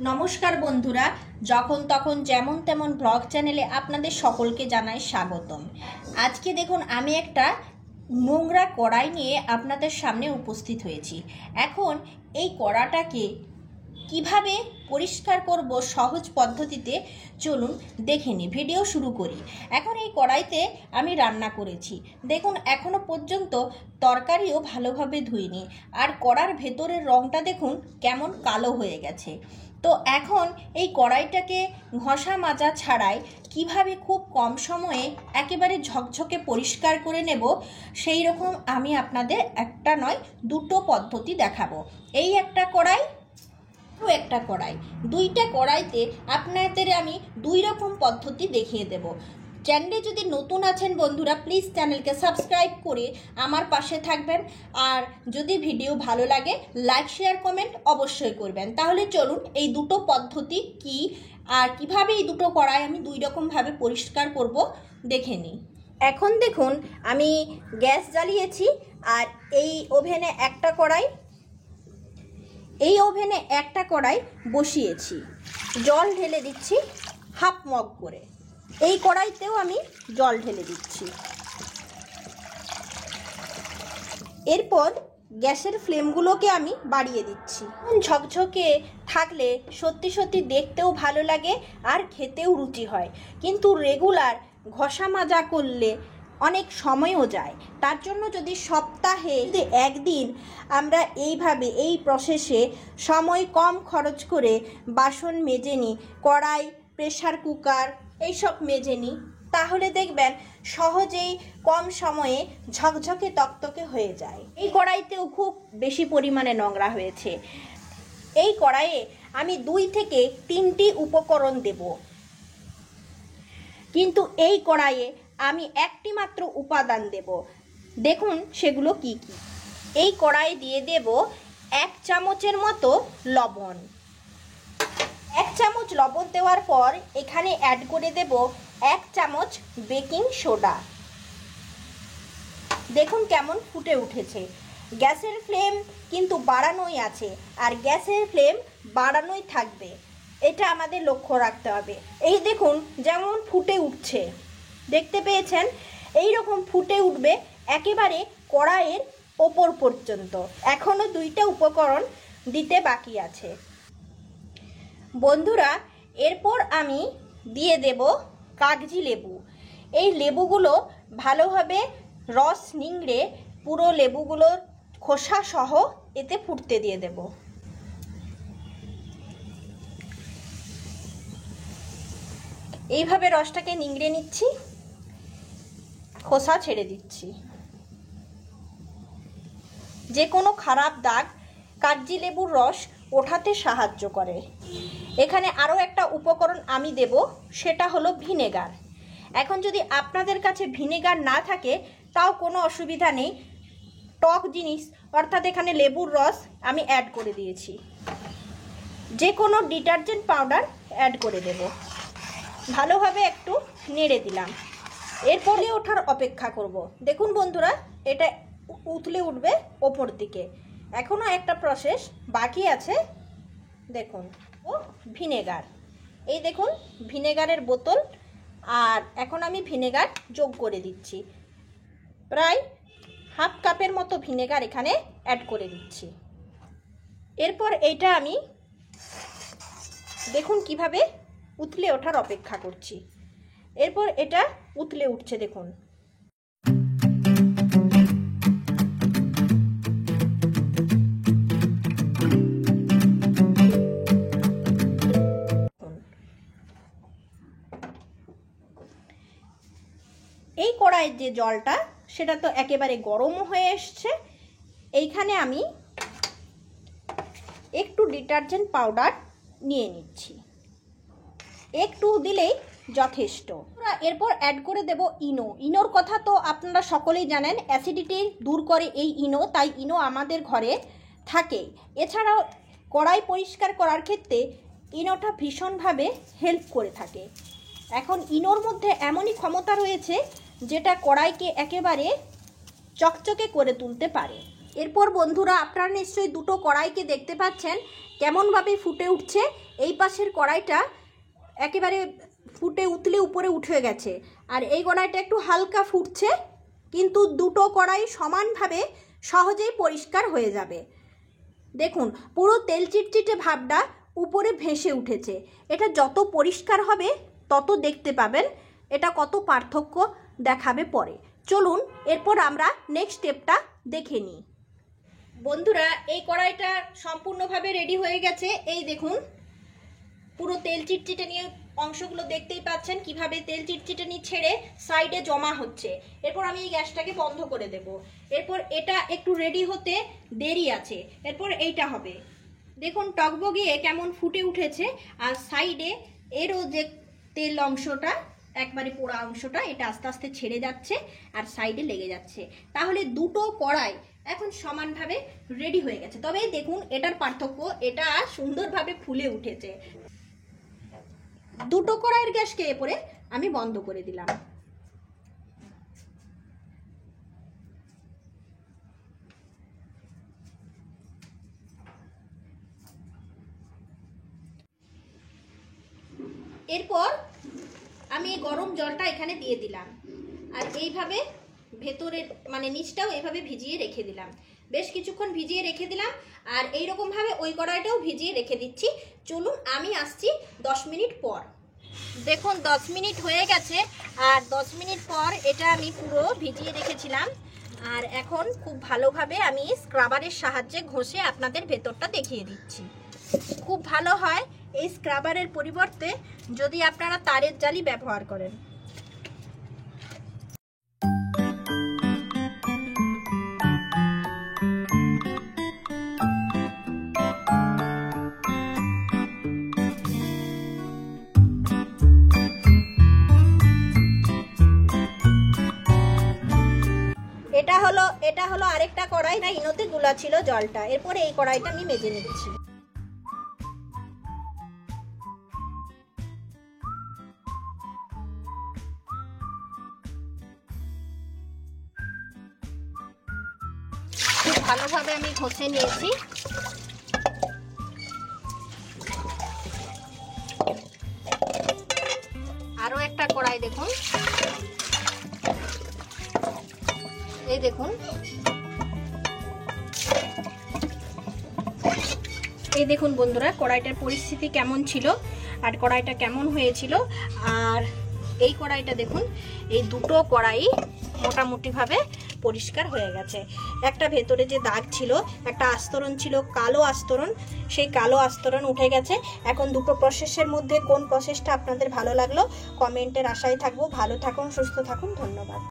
নমস্কার বন্ধুরা, যখন তখন যেমন তেমন ব্লগ চ্যানেলে আপনাদের সকলকে জানাই স্বাগতম। আজকে দেখুন আমি একটা নোংরা কড়াই নিয়ে আপনাদের সামনে উপস্থিত হয়েছি। এখন এই কড়াটাকে কিভাবে পরিষ্কার করব সহজ পদ্ধতিতে চলুন দেখে নিই, ভিডিও শুরু করি। এখন এই কড়াইতে আমি রান্না করেছি, দেখুন এখনো পর্যন্ত তরকারিও ভালোভাবে ধুইনি, আর কড়ার ভেতরের রঙটা দেখুন কেমন কালো হয়ে গেছে। তো এখন এই কড়াইটাকে ঘষা মাজা ছাড়াই কিভাবে খুব কম সময়ে একেবারে ঝকঝকে পরিষ্কার করে নেব, সেই রকম আমি আপনাদের একটা নয় দুটো পদ্ধতি দেখাবো। এই একটা কড়াই, একটা কড়াই, দুইটা কড়াইতে আপনাদের আমি দুই রকম পদ্ধতি দেখিয়ে দেব। চ্যানেলে যদি নতুন আছেন বন্ধুরা, প্লিজ চ্যানেলকে সাবস্ক্রাইব করে আমার পাশে থাকবেন, আর যদি ভিডিও ভালো লাগে লাইক শেয়ার কমেন্ট অবশ্যই করবেন। তাহলে চলুন এই দুটো পদ্ধতি কি আর কিভাবে এই দুটো কড়াই আমি দুই রকমভাবে পরিষ্কার করব দেখে নিই। এখন দেখুন আমি গ্যাস জ্বালিয়েছি, আর এই ওভেনে একটা কড়াই বসিয়েছি, জল ঢেলে দিচ্ছি হাফ মগ করে। এই কড়াইতেও আমি জল ঢেলে দিচ্ছি। এরপর গ্যাসের ফ্লেমগুলোকে আমি বাড়িয়ে দিচ্ছি। ঝকঝকে থাকলে সত্যি সত্যি দেখতেও ভালো লাগে আর খেতেও রুচি হয়, কিন্তু রেগুলার ঘষা মাজা করলে অনেক সময়ও যায়। তার জন্য যদি সপ্তাহে একদিন আমরা এইভাবে এই প্রসেসে সময় কম খরচ করে বাসন মেজে নিই, কড়াই, প্রেসার কুকার এইসব মেজে নিই, তাহলে দেখবেন সহজেই কম সময়ে ঝকঝকে তকতকে হয়ে যায়। এই কড়াইতেও খুব বেশি পরিমাণে নোংরা হয়েছে। এই কড়াইয়ে আমি 2 থেকে 3টি উপকরণ দেব, কিন্তু এই কড়াইয়ে আমি একটি মাত্র উপাদান দেব। দেখুন সেগুলো কি কি। এই কড়াইয়ে দিয়ে দেব 1 চামচের মতো লবণ। 1 চামচ লবণ দেওয়ার পর এখানে অ্যাড করে দেব 1 চামচ বেকিং সোডা। দেখুন কেমন ফুটে উঠেছে। গ্যাসের ফ্লেম কিন্তু বাড়ানোই আছে, আর গ্যাসের ফ্লেম বাড়ানোই থাকবে, এটা আমাদের লক্ষ্য রাখতে হবে। এই দেখুন যেমন ফুটে উঠছে, দেখতে পেয়েছেন? এই রকম ফুটে উঠবে একেবারে কড়াইয়ের ওপর পর্যন্ত। এখনো 2টা উপকরণ দিতে বাকি আছে বন্ধুরা। এরপর আমি দিয়ে দেব কাগজি লেবু। এই লেবুগুলো ভালোভাবে রস নিংড়ে পুরো লেবুগুলোর খোসা সহ এতে ফুটতে দিয়ে দেব। এইভাবে রসটাকে নিংড়ে নিচ্ছি, খোসা ছেড়ে দিচ্ছি। যে কোনো খারাপ দাগ কাগজি লেবুর রস ওঠাতে সাহায্য করে। এখানে আরও একটা উপকরণ আমি দেব, সেটা হলো ভিনেগার। এখন যদি আপনাদের কাছে ভিনেগার না থাকে তাও কোনো অসুবিধা নেই, টক জিনিস অর্থাৎ এখানে লেবুর রস আমি অ্যাড করে দিয়েছি। যে কোনো ডিটারজেন্ট পাউডার অ্যাড করে দেব। ভালোভাবে একটু নেড়ে দিলাম। এরপরে ওঠার অপেক্ষা করব। দেখুন বন্ধুরা, এটা উতলে উঠবে ওপর দিকে। এখনও একটা প্রসেস বাকি আছে। দেখুন ও ভিনেগার, এই দেখুন ভিনেগারের বোতল, আর এখন আমি ভিনেগার যোগ করে দিচ্ছি। প্রায় হাফ কাপের মতো ভিনেগার এখানে অ্যাড করে দিচ্ছি। এরপর এইটা আমি দেখুন কিভাবে উতলে ওঠার অপেক্ষা করছি। এরপর এটা উতলে উঠছে, দেখুন। এই কড়াইয়ের যে জলটা সেটা তো একেবারে গরমও হয়ে এসছে। এইখানে আমি একটু ডিটারজেন্ট পাউডার নিয়ে নিচ্ছি, একটু দিলেই যথেষ্ট। এরপর অ্যাড করে দেব ইনো। ইনোর কথা তো আপনারা সকলেই জানেন, অ্যাসিডিটি দূর করে এই ইনো, তাই ইনো আমাদের ঘরে থাকে। এছাড়াও কড়াই পরিষ্কার করার ক্ষেত্রে ইনোটা ভীষণভাবে হেল্প করে থাকে। এখন ইনোর মধ্যে এমনই ক্ষমতা রয়েছে যেটা কড়াইকে একেবারে চকচকে করে তুলতে পারে। এরপর বন্ধুরা আপনারা নিশ্চয়ই দুটো কড়াইকে দেখতে পাচ্ছেন কেমনভাবে ফুটে উঠছে। এই পাশের কড়াইটা একেবারে ফুটে উতলে উপরে উঠে গেছে, আর এই কড়াইটা একটু হালকা ফুটছে, কিন্তু দুটো কড়াই সমানভাবে সহজেই পরিষ্কার হয়ে যাবে। দেখুন পুরো তেল চিটচিটে ভাবটা উপরে ভেসে উঠেছে। এটা যত পরিষ্কার হবে তত দেখতে পাবেন এটা কত পার্থক্য দেখাবে পরে। চলুন এরপর আমরা নেক্সট স্টেপটা দেখে নিই। বন্ধুরা এই কড়াইটা সম্পূর্ণভাবে রেডি হয়ে গেছে। এই দেখুন পুরো তেল চিটচিটে নিয়ে অংশগুলো দেখতেই পাচ্ছেন কিভাবে তেল চিটচিটে নিয়ে ছেড়ে সাইডে জমা হচ্ছে। এরপর আমি এই গ্যাসটাকে বন্ধ করে দেব। এরপর এটা একটু রেডি হতে দেরি আছে, এরপর এইটা হবে। দেখুন টকবগিয়ে কেমন ফুটে উঠেছে, আর সাইডে এরও যে তেল অংশটা একবারে পোড়া অংশটা এটা আস্তে আস্তে ছেড়ে যাচ্ছে আর সাইডে লেগে যাচ্ছে। তাহলে দুটো কড়াই এখন সমানভাবে রেডি হয়ে গেছে। তবে দেখুন এটার পার্থক্য, এটা সুন্দরভাবে ফুলে উঠেছে। দুটো কড়াইয়ের গ্যাসকে এরপরে আমি বন্ধ করে দিলাম। এরপর আমি গরম জলটা এখানে দিয়ে দিলাম, আর এইভাবে ভেতরের মানে নিচটাও এইভাবে ভিজিয়ে রেখে দিলাম। বেশ কিছুক্ষণ ভিজিয়ে রেখে দিলাম, আর এইরকমভাবে ওই কড়াইটাও ভিজিয়ে রেখে দিচ্ছি। চলুন আমি আসছি 10 মিনিট পর। দেখুন 10 মিনিট হয়ে গেছে, আর 10 মিনিট পর এটা আমি পুরো ভিজিয়ে রেখেছিলাম, আর এখন খুব ভালোভাবে আমি স্ক্রাবারের সাহায্যে ঘষে আপনাদের ভেতরটা দেখিয়ে দিচ্ছি। খুব ভালো হয় এই স্ক্রাবারের পরিবর্তে যদি আপনারা তারের জালি ব্যবহার করেন। এটা হলো আরেকটা কড়াই, না ইনোতে গুলা ছিল জলটা। এরপরে এই কড়াইটা আমি মেজে নিচ্ছি। খুব ভালোভাবে আমি ঘষে নিয়েছি। আরো একটা কড়াই দেখুন, এই দেখুন বন্ধুরা কড়াইটার পরিস্থিতি কেমন ছিল আর কড়াইটা কেমন হয়েছিল। আর এই কড়াইটা দেখুন, এই দুটো কড়াই মোটামুটিভাবে পরিষ্কার হয়ে গেছে। একটা ভেতরে যে দাগ ছিল, একটা আস্তরণ ছিল কালো আস্তরণ, সেই কালো আস্তরণ উঠে গেছে। এখন দুটো প্রসেসের মধ্যে কোন প্রসেসটা আপনাদের ভালো লাগলো কমেন্টের আশায় থাকবো। ভালো থাকুন, সুস্থ থাকুন, ধন্যবাদ।